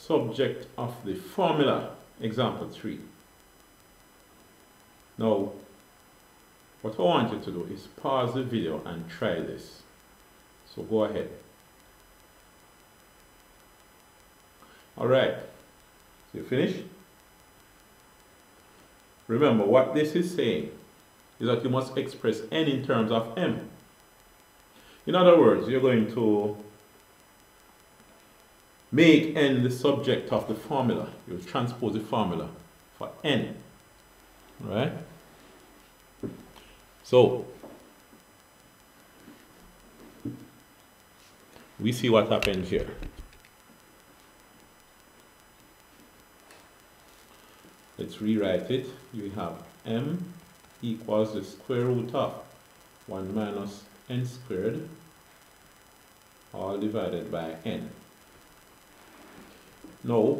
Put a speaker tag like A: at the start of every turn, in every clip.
A: subject of the formula, example 3. Now, what I want you to do is pause the video and try this. So go ahead. Alright, so you finished? Remember, what this is saying is that you must express n in terms of m. In other words, you're going to make n the subject of the formula. You transpose the formula for n. Right? So, we see what happens here. Let's rewrite it. You have m equals the square root of 1 minus n squared, all divided by n. Now,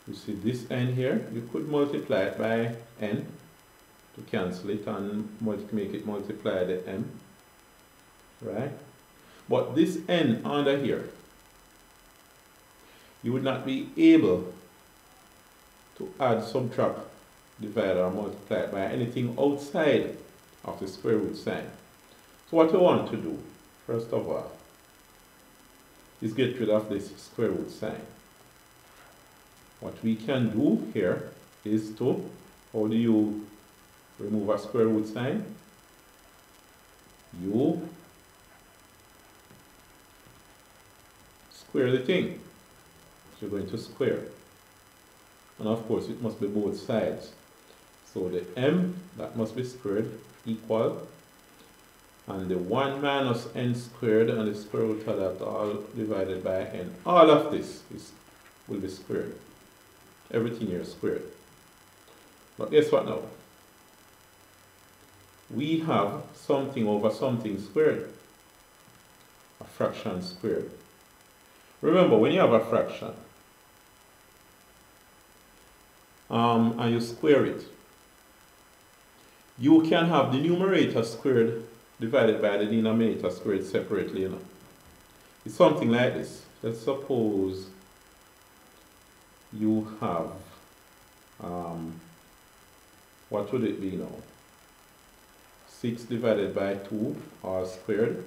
A: you see this n here, you could multiply it by n to cancel it and make it multiply the m, right? But this n under here, you would not be able to add, subtract, divide or multiply it by anything outside of the square root sign. So what you want to do, first of all, is get rid of this square root sign. What we can do here is to, how do you remove a square root sign? You square the thing. So you're going to square. And of course it must be both sides. So the m that must be squared equal, and the 1 minus n squared and the square root of that all divided by n. All of this will be squared. Everything here is squared. But guess what now? We have something over something squared. A fraction squared. Remember, when you have a fraction, and you square it, you can have the numerator squared divided by the denominator squared separately, you know. It's something like this. Let's suppose you have, what would it be now? 6 divided by 2 all squared.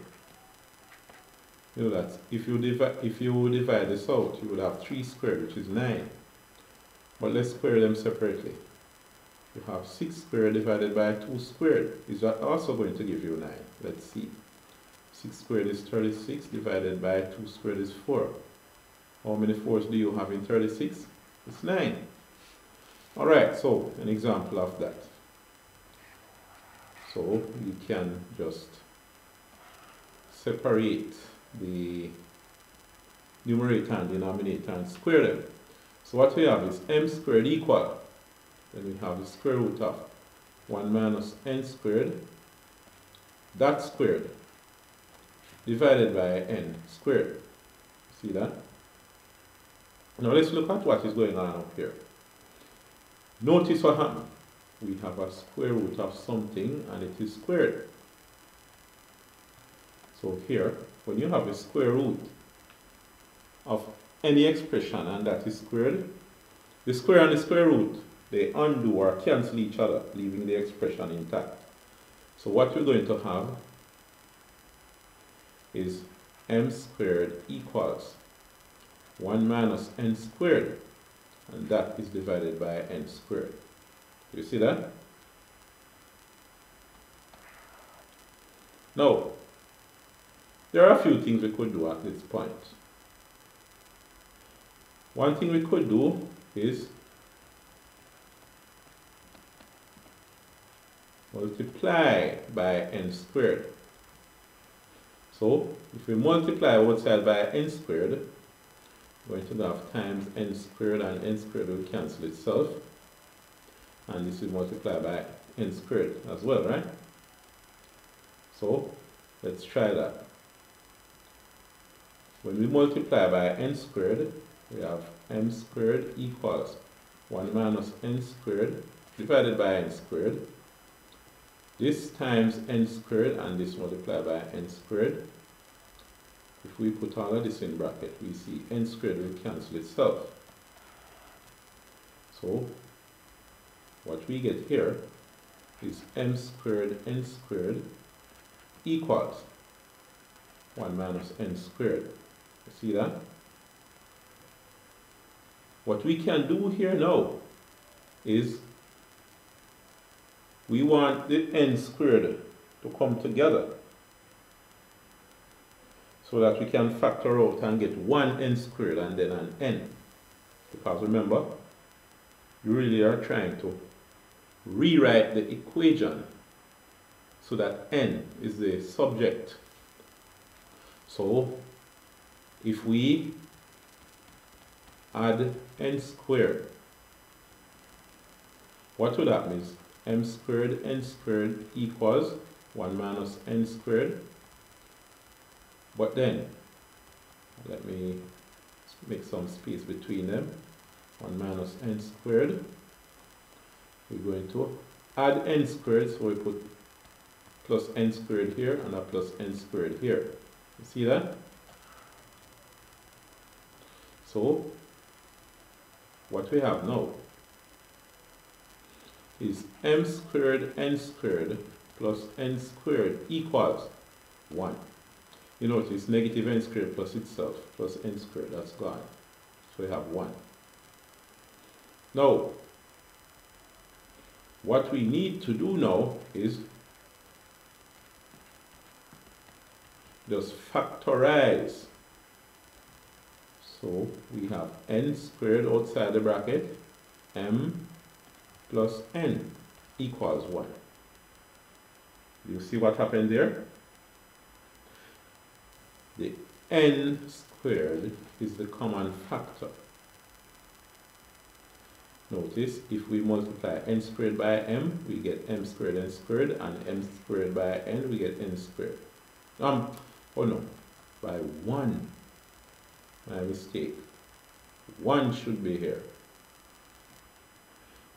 A: You know that if you divide this out, you would have 3 squared, which is 9. But let's square them separately. You have 6 squared divided by 2 squared. Is that also going to give you 9? Let's see. 6 squared is 36, divided by 2 squared is 4. How many 4s do you have in 36? It's 9. Alright, so an example of that. So you can just separate the numerator and denominator and square them. So what we have is m squared equal, then we have the square root of 1 minus n squared, that squared, divided by n squared. See that? Now let's look at what is going on up here. Notice what happened. We have a square root of something and it is squared. So here, when you have a square root of any expression and that is squared, the square and the square root, they undo or cancel each other, leaving the expression intact. So what we're going to have is m squared equals 1 minus n squared, and that is divided by n squared. You see that? Now, there are a few things we could do at this point. One thing we could do is multiply by n squared. So, if we multiply both sides by n squared, we're going to have times n squared, and n squared will cancel itself. And this will multiply by n squared as well, right? So, let's try that. When we multiply by n squared, we have m squared equals 1 minus n squared divided by n squared. This times n squared and this multiplied by n squared. if we put all of this in bracket, we see n squared will cancel itself. So what we get here is m squared n squared equals 1 minus n squared. You see that? What we can do here now is we want the n squared to come together so that we can factor out and get 1 n squared and then an n. Because remember, you really are trying to rewrite the equation so that n is the subject. So if we add n squared, what would that mean? M squared n squared equals 1 minus n squared. But then, let me make some space between them. 1 minus n squared. We're going to add n squared, so we put plus n squared here and a plus n squared here. You see that? So, what we have now is m squared n squared plus n squared equals 1. You notice negative n squared plus itself plus n squared, that's gone. So we have 1. Now, what we need to do now is just factorize. So we have n squared outside the bracket, m plus n equals 1. You see what happened there? The n squared is the common factor. Notice if we multiply n squared by m, we get m squared n squared, and m squared by n, we get n squared. Oh no, by 1. My mistake. 1 should be here.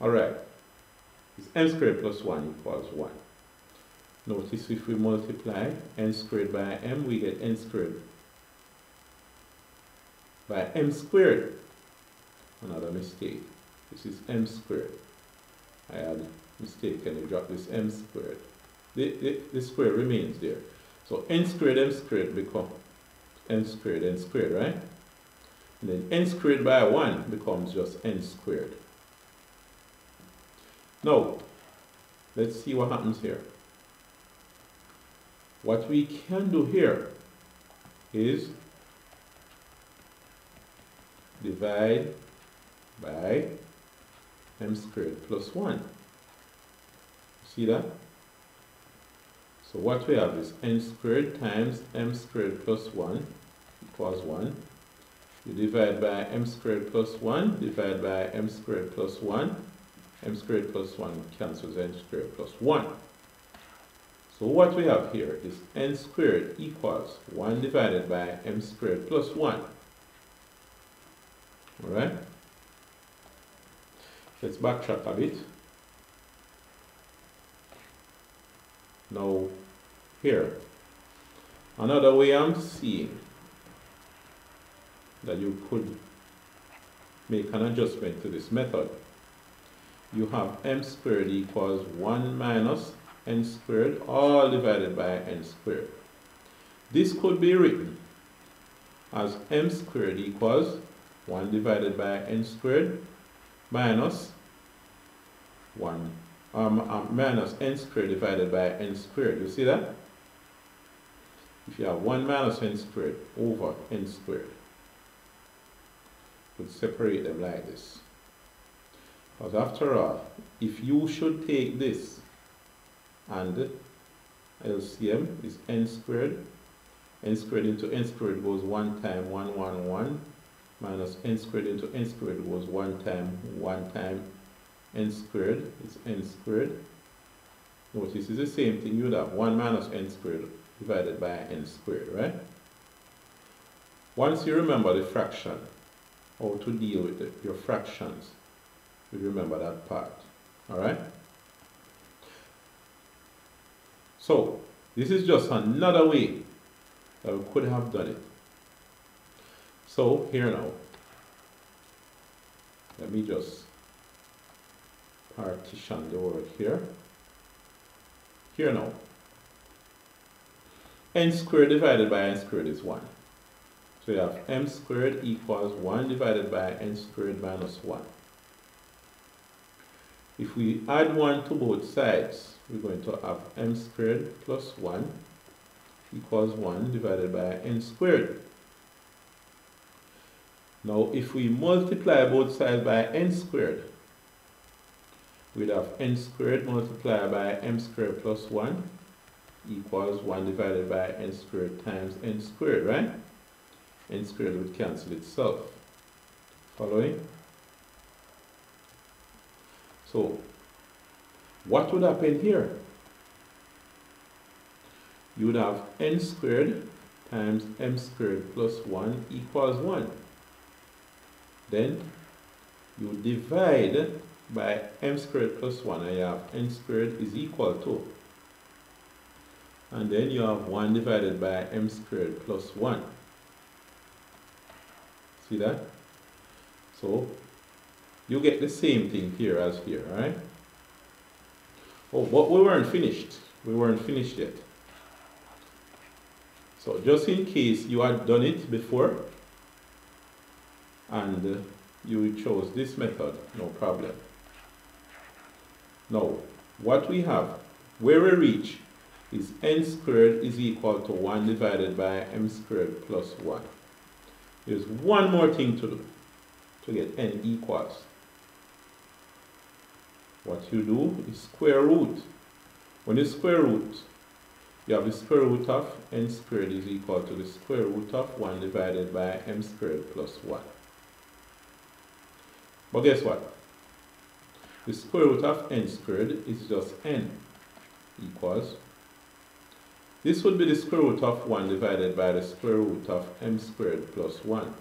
A: Alright. It's m squared plus 1 equals 1. Notice if we multiply n squared by m, we get n squared by m squared. Another mistake. This is m squared. I had mistakenly dropped this m squared. The square remains there. So n squared m squared become n squared, right? And then n squared by 1 becomes just n squared. Now, let's see what happens here. What we can do here is divide by m squared plus 1. See that? So what we have is n squared times m squared plus 1 equals 1. You divide by m squared plus 1, divide by m squared plus 1. M squared plus 1 cancels n squared plus 1. So what we have here is n squared equals 1 divided by m squared plus 1. Alright? Let's backtrack a bit. Now, here, another way I'm seeing that you could make an adjustment to this method. You have m squared equals 1 minus n squared all divided by n squared. This could be written as m squared equals 1 divided by n squared minus 1 minus n squared divided by n squared. You see that? If you have 1 minus n squared over n squared, you could separate them like this. Because after all, if you should take this and LCM is n squared into n squared goes 1 time 1, 1, 1, minus n squared into n squared goes 1 time n squared is n squared. Notice it's the same thing. You would have 1 minus n squared divided by n squared, right? Once you remember the fraction, how to deal with your fractions, you remember that part. Alright? So, this is just another way that we could have done it. So here now, let me just partition the word here. Here now, n squared divided by n squared is 1. So you have m squared equals 1 divided by n squared minus 1. If we add 1 to both sides, we're going to have m squared plus 1 equals 1 divided by n squared. Now if we multiply both sides by n squared, we'd have n squared multiplied by m squared plus 1 equals 1 divided by n squared times n squared, right? N squared would cancel itself. Following? So, what would happen here? You would have n squared times m squared plus 1 equals 1. Then, you divide by m squared plus 1 and you have n squared is equal to. And then you have 1 divided by m squared plus 1. See that? So, you get the same thing here as here, right? Oh, but we weren't finished. We weren't finished yet. So, just in case you had done it before and you chose this method, no problem. Now, what we have, where we reach, is n squared is equal to 1 divided by m squared plus 1. There's one more thing to do to get n equals. What you do is square root. When you square root, you have the square root of n squared is equal to the square root of 1 divided by m squared plus 1. But guess what? The square root of n squared is just n equals. This would be the square root of 1 divided by the square root of m squared plus 1.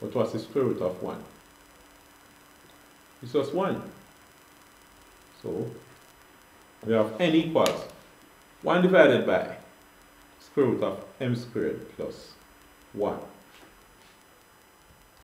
A: But what's the square root of 1? It's just 1. So, we have n equals 1 divided by square root of m squared plus 1.